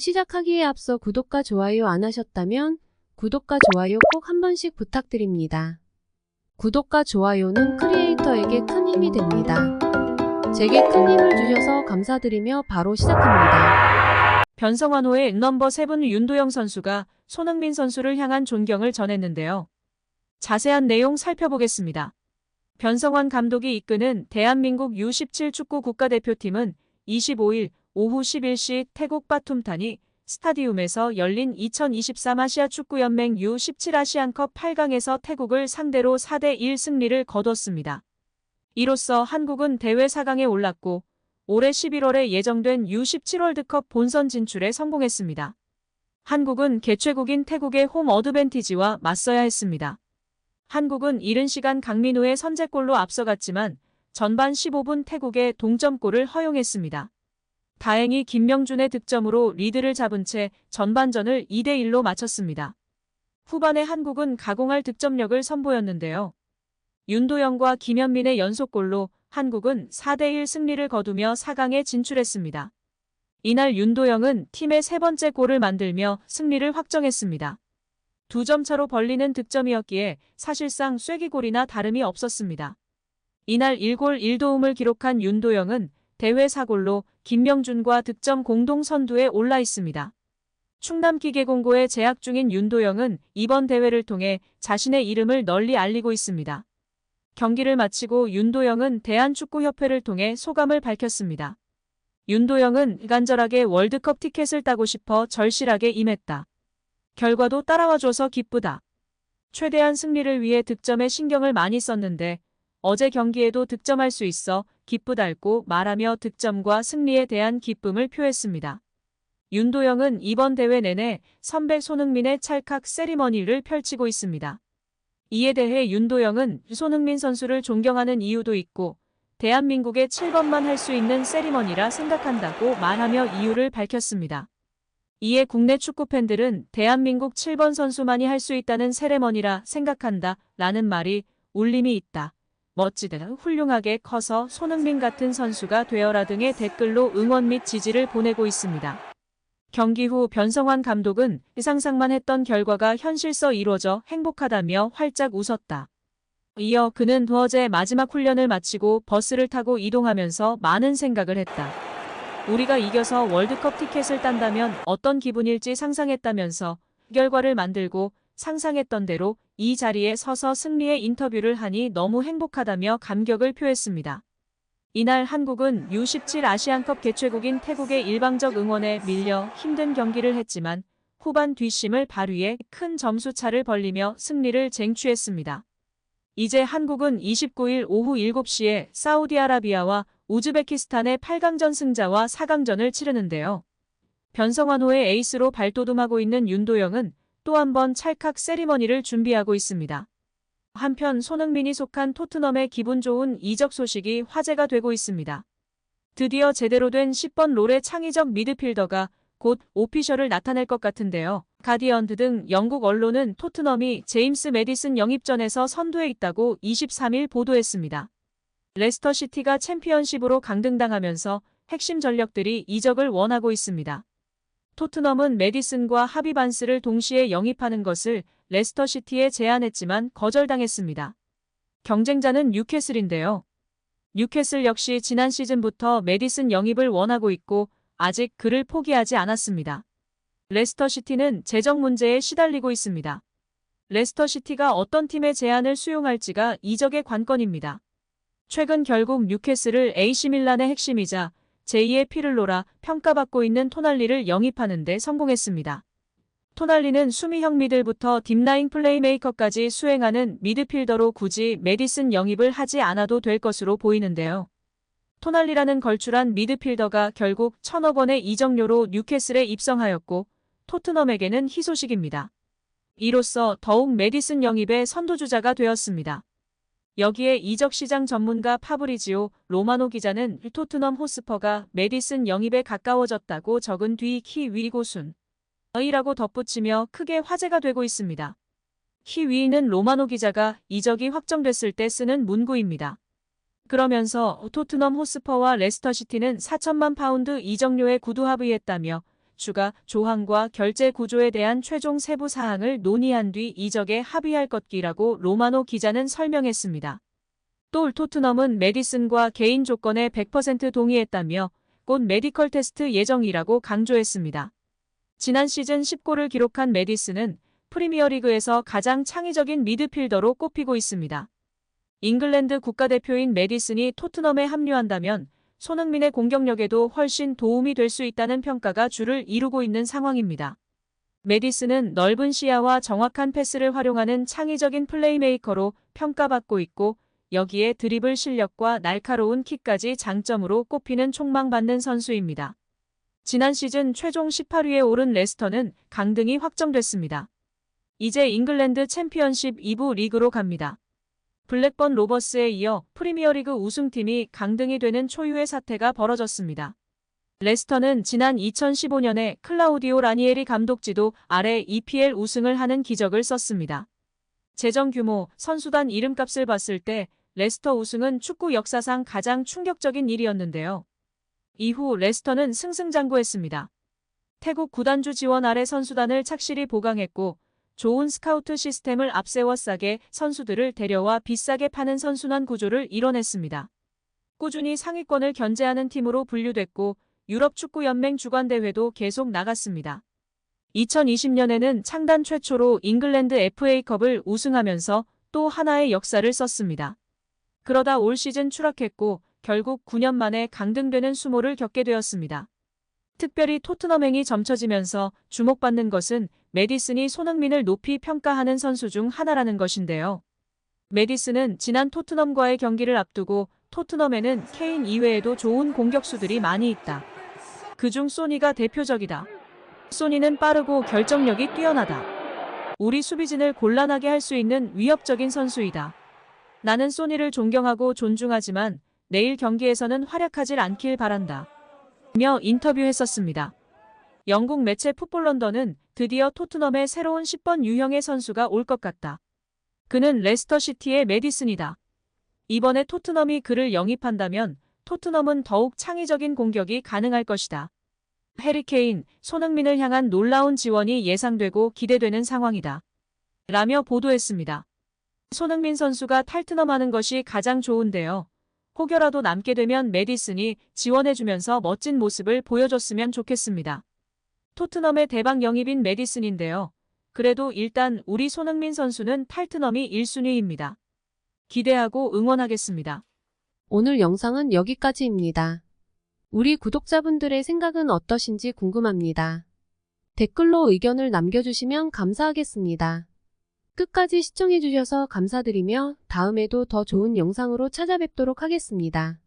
시작하기에 앞서 구독과 좋아요 안 하셨다면 구독과 좋아요 꼭 한 번씩 부탁드립니다. 구독과 좋아요는 크리에이터에게 큰 힘이 됩니다. 제게 큰 힘을 주셔서 감사드리며 바로 시작합니다. 변성환호의 넘버 7 윤도영 선수가 손흥민 선수를 향한 존경을 전했는데요. 자세한 내용 살펴보겠습니다. 변성환 감독이 이끄는 대한민국 U17 축구 국가대표팀은 25일 오후 11시 태국 바툼타니 스타디움에서 열린 2023 아시아 축구연맹 U17 아시안컵 8강에서 태국을 상대로 4대1 승리를 거뒀습니다. 이로써 한국은 대회 4강에 올랐고 올해 11월에 예정된 U17 월드컵 본선 진출에 성공했습니다. 한국은 개최국인 태국의 홈 어드밴티지와 맞서야 했습니다. 한국은 이른 시간 강민호의 선제골로 앞서갔지만 전반 15분 태국의 동점골을 허용했습니다. 다행히 김명준의 득점으로 리드를 잡은 채 전반전을 2대1로 마쳤습니다. 후반에 한국은 가공할 득점력을 선보였는데요. 윤도영과 김현민의 연속골로 한국은 4대1 승리를 거두며 4강에 진출했습니다. 이날 윤도영은 팀의 세 번째 골을 만들며 승리를 확정했습니다. 2점 차로 벌리는 득점이었기에 사실상 쐐기골이나 다름이 없었습니다. 이날 1골 1도움을 기록한 윤도영은 대회 4골로 김명준과 득점 공동 선두에 올라 있습니다. 충남기계공고에 재학 중인 윤도영은 이번 대회를 통해 자신의 이름을 널리 알리고 있습니다. 경기를 마치고 윤도영은 대한축구협회를 통해 소감을 밝혔습니다. 윤도영은 간절하게 월드컵 티켓을 따고 싶어 절실하게 임했다. 결과도 따라와줘서 기쁘다. 최대한 승리를 위해 득점에 신경을 많이 썼는데 어제 경기에도 득점할 수 있어 기쁘달고 말하며 득점과 승리에 대한 기쁨을 표했습니다. 윤도영은 이번 대회 내내 선배 손흥민의 찰칵 세리머니를 펼치고 있습니다. 이에 대해 윤도영은 손흥민 선수를 존경하는 이유도 있고 대한민국의 7번만 할 수 있는 세리머니라 생각한다고 말하며 이유를 밝혔습니다. 이에 국내 축구팬들은 대한민국 7번 선수만이 할 수 있다는 세레머니라 생각한다 라는 말이 울림이 있다. 멋지다, 훌륭하게 커서 손흥민 같은 선수가 되어라 등의 댓글로 응원 및 지지를 보내고 있습니다. 경기 후 변성환 감독은 상상만 했던 결과가 현실서 이루어져 행복하다며 활짝 웃었다. 이어 그는 어제 마지막 훈련을 마치고 버스를 타고 이동하면서 많은 생각을 했다. 우리가 이겨서 월드컵 티켓을 딴다면 어떤 기분일지 상상했다면서 결과를 만들고 상상했던 대로 이 자리에 서서 승리의 인터뷰를 하니 너무 행복하다며 감격을 표했습니다. 이날 한국은 U17 아시안컵 개최국인 태국의 일방적 응원에 밀려 힘든 경기를 했지만 후반 뒷심을 발휘해 큰 점수차를 벌리며 승리를 쟁취했습니다. 이제 한국은 29일 오후 7시에 사우디아라비아와 우즈베키스탄의 8강전 승자와 4강전을 치르는데요. 변성환호의 에이스로 발돋움하고 있는 윤도영은 또 한 번 찰칵 세리머니를 준비하고 있습니다. 한편 손흥민이 속한 토트넘의 기분 좋은 이적 소식이 화제가 되고 있습니다. 드디어 제대로 된 10번 롤의 창의적 미드필더가 곧 오피셜을 나타낼 것 같은데요. 가디언 등 영국 언론은 토트넘이 제임스 매디슨 영입전에서 선두에 있다고 23일 보도했습니다. 레스터시티가 챔피언십으로 강등당하면서 핵심 전력들이 이적을 원하고 있습니다. 토트넘은 매디슨과 하비 반스를 동시에 영입하는 것을 레스터시티에 제안했지만 거절당했습니다. 경쟁자는 뉴캐슬인데요. 뉴캐슬 역시 지난 시즌부터 매디슨 영입을 원하고 있고 아직 그를 포기하지 않았습니다. 레스터시티는 재정 문제에 시달리고 있습니다. 레스터시티가 어떤 팀의 제안을 수용할지가 이적의 관건입니다. 최근 결국 뉴캐슬을 AC밀란의 핵심이자 제2의 피를로라 평가받고 있는 토날리를 영입하는 데 성공했습니다. 토날리는 수미형 미들부터 딥라인 플레이메이커까지 수행하는 미드필더로 굳이 매디슨 영입을 하지 않아도 될 것으로 보이는데요. 토날리라는 걸출한 미드필더가 결국 1,000억 원의 이적료로 뉴캐슬에 입성하였고 토트넘에게는 희소식입니다. 이로써 더욱 매디슨 영입의 선두주자가 되었습니다. 여기에 이적시장 전문가 파브리지오 로마노 기자는 토트넘 호스퍼가 매디슨 영입에 가까워졌다고 적은 뒤 키위고순 이라고 덧붙이며 크게 화제가 되고 있습니다. 키위는 로마노 기자가 이적이 확정됐을 때 쓰는 문구입니다. 그러면서 토트넘 호스퍼와 레스터시티는 4천만 파운드 이적료에 구두 합의했다며 추가, 조항과 결제 구조에 대한 최종 세부 사항을 논의한 뒤 이적에 합의할 것이라고 로마노 기자는 설명했습니다. 또 토트넘은 메디슨과 개인 조건에 100% 동의했다며 곧 메디컬 테스트 예정이라고 강조했습니다. 지난 시즌 10골을 기록한 메디슨은 프리미어리그에서 가장 창의적인 미드필더로 꼽히고 있습니다. 잉글랜드 국가대표인 메디슨이 토트넘에 합류한다면 손흥민의 공격력에도 훨씬 도움이 될 수 있다는 평가가 주를 이루고 있는 상황입니다. 메디슨은 넓은 시야와 정확한 패스를 활용하는 창의적인 플레이메이커로 평가받고 있고 여기에 드리블 실력과 날카로운 킥까지 장점으로 꼽히는 촉망받는 선수입니다. 지난 시즌 최종 18위에 오른 레스터는 강등이 확정됐습니다. 이제 잉글랜드 챔피언십 2부 리그로 갑니다. 블랙번 로버스에 이어 프리미어리그 우승팀이 강등이 되는 초유의 사태가 벌어졌습니다. 레스터는 지난 2015년에 클라우디오 라니에리 감독 지도 아래 EPL 우승을 하는 기적을 썼습니다. 재정 규모, 선수단 이름값을 봤을 때 레스터 우승은 축구 역사상 가장 충격적인 일이었는데요. 이후 레스터는 승승장구했습니다. 태국 구단주 지원 아래 선수단을 착실히 보강했고 좋은 스카우트 시스템을 앞세워 싸게 선수들을 데려와 비싸게 파는 선순환 구조를 이뤄냈습니다. 꾸준히 상위권을 견제하는 팀으로 분류됐고 유럽 축구 연맹 주관 대회도 계속 나갔습니다. 2020년에는 창단 최초로 잉글랜드 FA컵을 우승하면서 또 하나의 역사를 썼습니다. 그러다 올 시즌 추락했고 결국 9년 만에 강등되는 수모를 겪게 되었습니다. 특별히 토트넘행이 점쳐지면서 주목받는 것은 메디슨이 손흥민을 높이 평가하는 선수 중 하나라는 것인데요. 메디슨은 지난 토트넘과의 경기를 앞두고 토트넘에는 케인 이외에도 좋은 공격수들이 많이 있다. 그중 소니가 대표적이다. 소니는 빠르고 결정력이 뛰어나다. 우리 수비진을 곤란하게 할 수 있는 위협적인 선수이다. 나는 소니를 존경하고 존중하지만 내일 경기에서는 활약하질 않길 바란다. 며 인터뷰했었습니다. 영국 매체 풋볼 런던은 드디어 토트넘에 새로운 10번 유형의 선수가 올 것 같다. 그는 레스터시티의 메디슨이다. 이번에 토트넘이 그를 영입한다면 토트넘은 더욱 창의적인 공격이 가능할 것이다. 해리 케인, 손흥민을 향한 놀라운 지원이 예상되고 기대되는 상황이다. 라며 보도했습니다. 손흥민 선수가 탈트넘하는 것이 가장 좋은데요. 혹여라도 남게 되면 메디슨이 지원해주면서 멋진 모습을 보여줬으면 좋겠습니다. 토트넘의 대박 영입인 메디슨인데요. 그래도 일단 우리 손흥민 선수는 탈트넘이 1순위입니다. 기대하고 응원하겠습니다. 오늘 영상은 여기까지입니다. 우리 구독자분들의 생각은 어떠신지 궁금합니다. 댓글로 의견을 남겨주시면 감사하겠습니다. 끝까지 시청해주셔서 감사드리며 다음에도 더 좋은 영상으로 찾아뵙도록 하겠습니다.